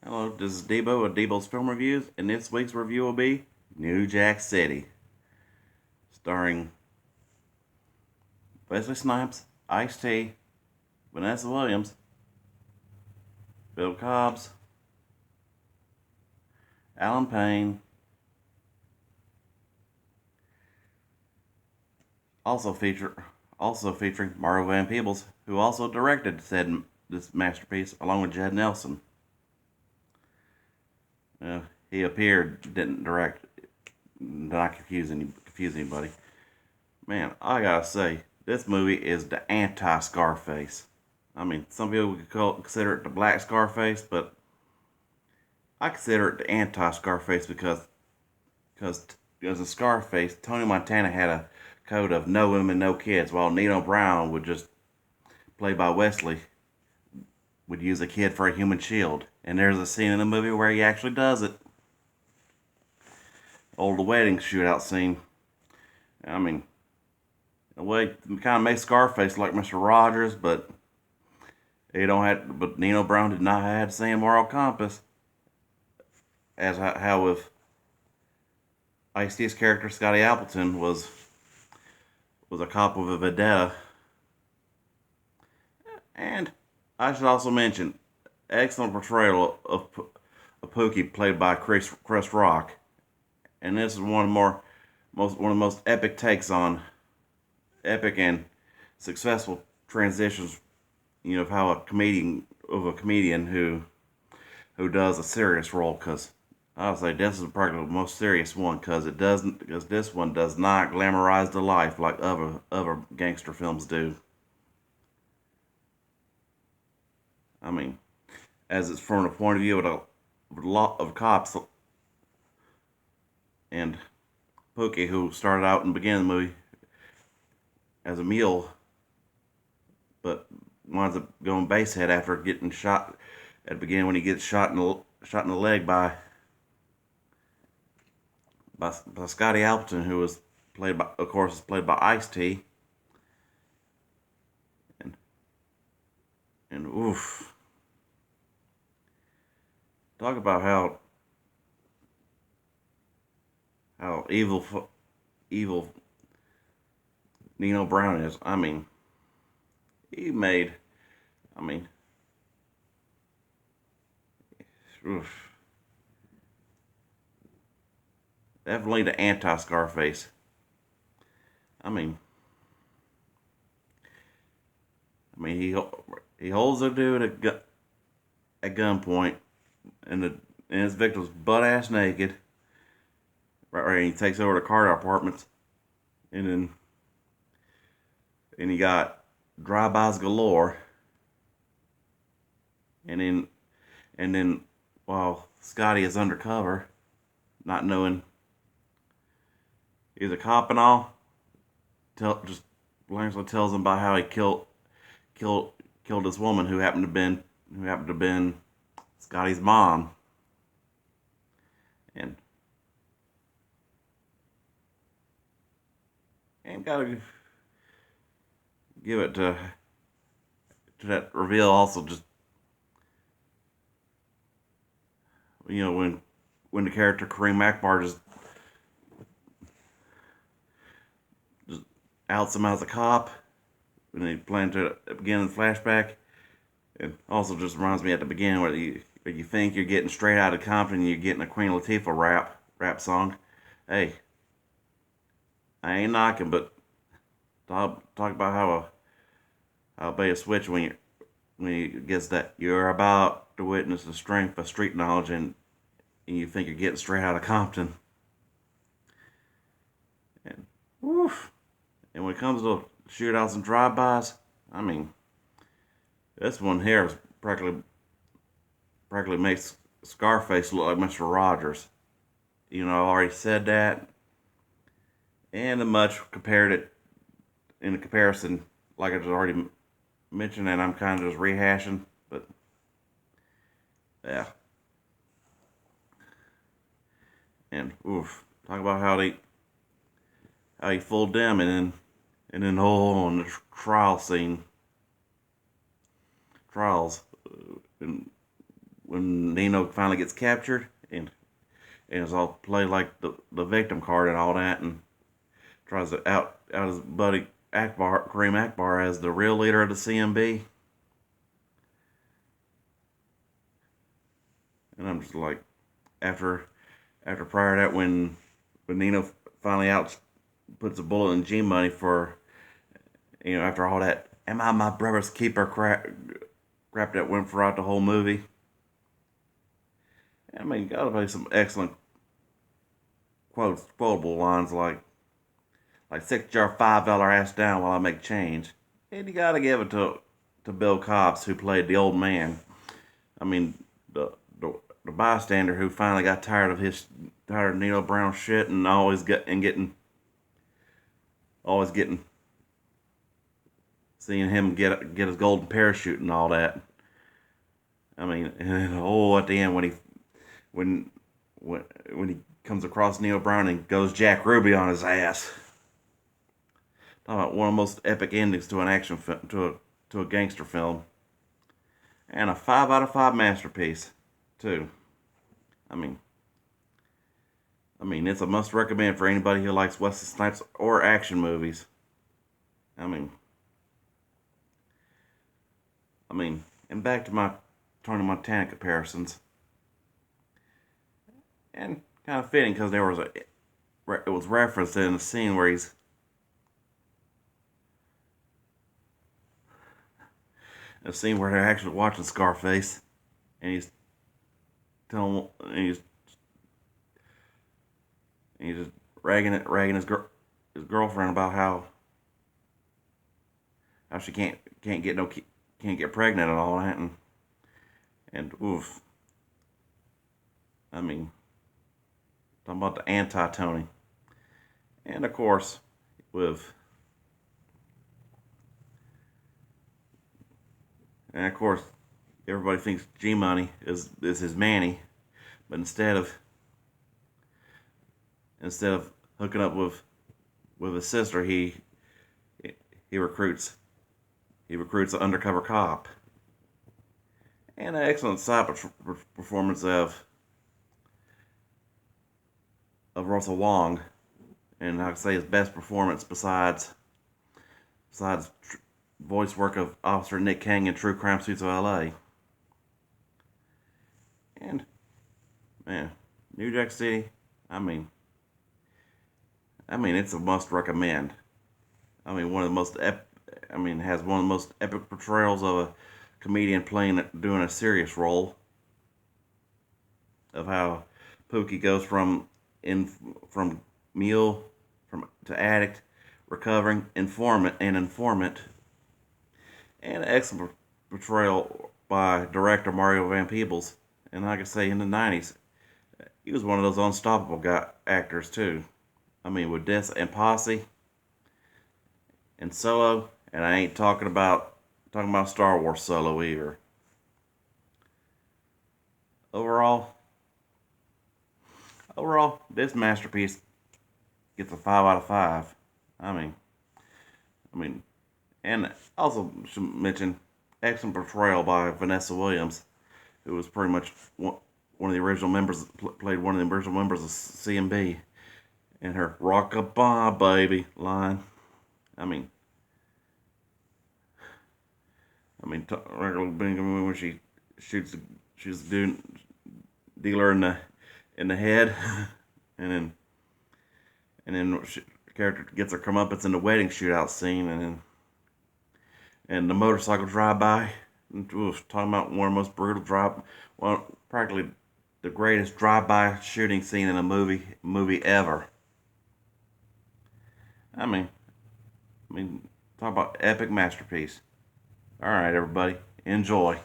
Hello, this is Debo of Debo's Film Reviews, and this week's review will be New Jack City, starring Wesley Snipes, Ice-T, Vanessa Williams, Bill Cobbs, Alan Payne, also feature also featuring Mario Van Peebles, who also directed this masterpiece along with Jed Nelson. He appeared, didn't direct, not confuse anybody. Man, I gotta say, this movie is the anti-Scarface. I mean, some people would consider it the black Scarface, but I consider it the anti-Scarface because as a Scarface, Tony Montana had a code of no women, no kids, while Nino Brown would just, played by Wesley, would use a kid for a human shield. And there's a scene in the movie where he actually does it. The wedding shootout scene. I mean, in a way, it kind of makes Scarface like Mr. Rogers, but he don't have. But Nino Brown did not have the same moral compass as how with Ice-T's character Scotty Appleton was a cop with a vendetta. And I should also mention excellent portrayal of Pookie played by Chris Rock, and this is one of the most epic takes on epic and successful transitions. You know, of how a comedian who does a serious role, because I would say this is probably the most serious one because this one does not glamorize the life like other gangster films do. I mean, as it's from the point of view of a lot of cops and Pookie, who started out in the beginning of the movie as a mule, but winds up going basehead after getting shot at the beginning when he gets shot in the leg by Scotty Appleton, who was played by, of course, is played by Ice-T, and oof, talk about how evil Nino Brown is. I mean, he made, I mean, oof, definitely the anti-Scarface. I mean, he holds a dude at gunpoint, and his victim's butt ass naked. Right, he takes over the Carter apartments, and then he got drive-bys galore, and then while Scotty is undercover, not knowing he's a cop and all, just blatantly tells him about how he killed this woman who happened to been Scotty's mom, and gotta give it to that reveal also. Just, you know, when the character Kareem Akbar just outs him as a cop, when he planned to begin in the flashback. It also just reminds me at the beginning where you think you're getting straight out of Compton and you're getting a Queen Latifah rap song. Hey, I ain't knocking, but talk about how be a switch when you gets that you're about to witness the strength of street knowledge, and you think you're getting straight out of Compton. And woof. And when it comes to shootouts and drive-bys, I mean, this one here is practically makes Scarface look like Mr. Rogers. You know, I already said that, and the much compared it in the comparison, like I just already mentioned, and I'm kind of just rehashing, but yeah. And oof, talk about how he fooled them, and then on the trials, and when Nino finally gets captured and it's all played like the victim card and all that, and tries to out his buddy Akbar, Kareem Akbar, as the real leader of the CMB. And I'm just like, after prior to that, when Nino finally out puts a bullet in G Money for, after all that, am I my brother's keeper crap that went throughout the whole movie. I mean, gotta be some excellent quotable lines like sit your $5 ass down while I make change. And you gotta give it to Bill Cobbs, who played the old man. I mean, the bystander who finally got tired of Nino Brown's shit and always getting seeing him get his golden parachute and all that. I mean, at the end when he comes across Nino Brown and goes Jack Ruby on his ass. Talking about one of the most epic endings to an action film, to a gangster film, and a 5 out of 5 masterpiece too. I mean, it's a must recommend for anybody who likes Wesley Snipes or action movies. I mean, and back to my Tony Montana comparisons, and kind of fitting because it was referenced in the scene where he's a scene where they're actually watching Scarface, and he's telling, and he's just ragging his girlfriend about how she can't get pregnant and all that, and oof. I mean, talking about the anti-Tony, and of course with. And of course, everybody thinks G Money is his Manny, but instead of hooking up with his sister, he recruits an undercover cop. And an excellent side performance of Russell Wong, and I'd say his best performance besides voice work of Officer Nick King in True Crime Suits of L.A. And, man, New Jack City, I mean, it's a must recommend. I mean, has one of the most epic portrayals of a comedian doing a serious role, of how Pookie goes from mule to addict, recovering informant, and an excellent portrayal by director Mario Van Peebles. And like I say, in the 90s, he was one of those unstoppable actors too. I mean, with this and Posse and Solo, and I ain't talking about Star Wars Solo either. Overall, this masterpiece gets a 5 out of 5. I mean, and also should mention excellent portrayal by Vanessa Williams, who was pretty much one of the original members, played one of the original members of CMB, and her "Rock-a-bye, baby" line. When she shoots the dealer in the head, and then the character gets her comeuppance in the wedding shootout scene, and the motorcycle drive-by. Talking about one of the most brutal practically the greatest drive-by shooting scene in a movie ever. I mean, talk about epic masterpiece. All right, everybody, enjoy.